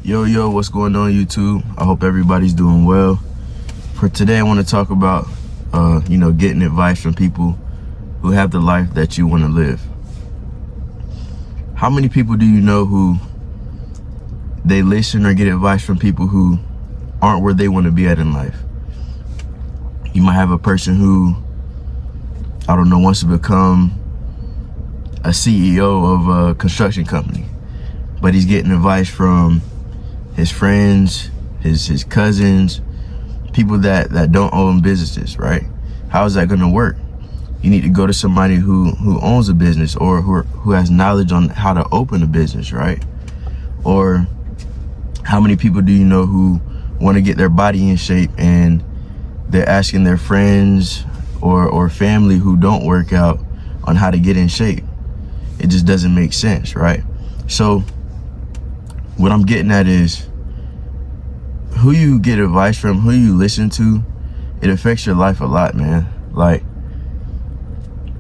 Yo, what's going on, YouTube? I hope everybody's doing well. For today, I want to talk about, getting advice from people who have the life that you want to live. How many people do you know who they listen or get advice from people who aren't where they want to be at in life? You might have a person who, wants to become a CEO of a construction company, but he's getting advice from his friends, his cousins, people that don't own businesses, right? How is that going to work? You need to go to somebody who owns a business or who has knowledge on how to open a business, right? Or how many people do you know who want to get their body in shape and they're asking their friends or family who don't work out on how to get in shape? It just doesn't make sense, right? So what I'm getting at is who you get advice from, who you listen to, it affects your life a lot, man. Like,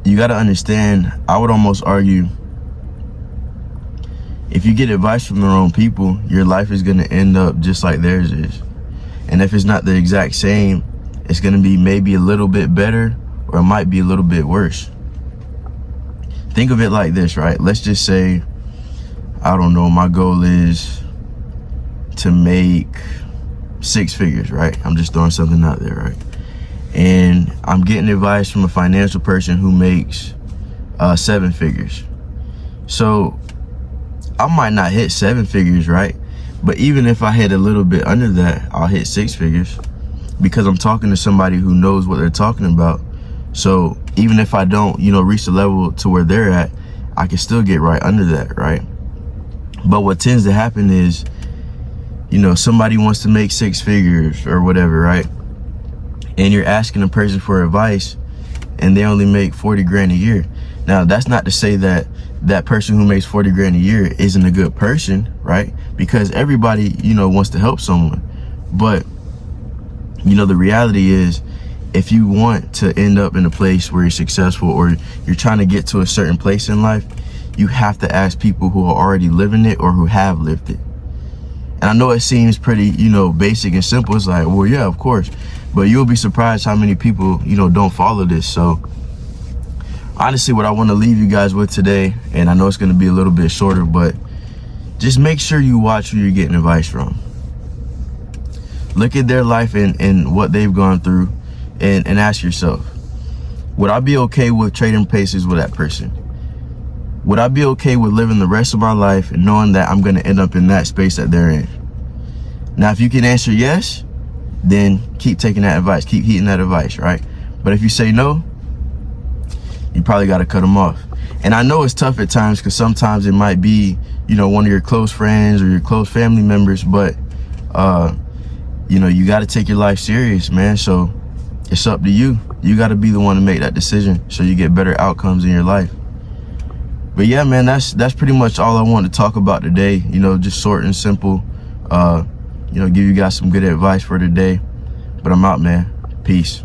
you got to understand, I would almost argue, if you get advice from the wrong people, your life is going to end up just like theirs is. And if it's not the exact same, it's going to be maybe a little bit better, or it might be a little bit worse. Think of it like this, right? Let's just say, my goal is to make 6 figures, right? I'm just throwing something out there, right? And I'm getting advice from a financial person who makes 7 figures. So I might not hit 7 figures, right? But even if I hit a little bit under that, I'll hit 6 figures because I'm talking to somebody who knows what they're talking about. So even if I don't, reach the level to where they're at, I can still get right under that, right? But what tends to happen is, somebody wants to make 6 figures or whatever, right? And you're asking a person for advice and they only make 40 grand a year. Now, that's not to say that that person who makes 40 grand a year isn't a good person, right? Because everybody, wants to help someone. But, the reality is, if you want to end up in a place where you're successful or you're trying to get to a certain place in life, you have to ask people who are already living it or who have lived it. And I know it seems pretty, basic and simple. It's like, well, yeah, of course. But you'll be surprised how many people, don't follow this. So honestly, what I want to leave you guys with today, and I know it's going to be a little bit shorter, but just make sure you watch who you're getting advice from. Look at their life and what they've gone through and ask yourself, would I be okay with trading places with that person? Would I be okay with living the rest of my life and knowing that I'm going to end up in that space that they're in? Now, if you can answer yes, then keep taking that advice, keep heeding that advice, right? But if you say no, you probably got to cut them off. And I know it's tough at times because sometimes it might be, one of your close friends or your close family members, but, you got to take your life serious, man. So it's up to you. You got to be the one to make that decision so you get better outcomes in your life. But yeah, man, that's pretty much all I wanted to talk about today. Just short and simple. Give you guys some good advice for today. But I'm out, man. Peace.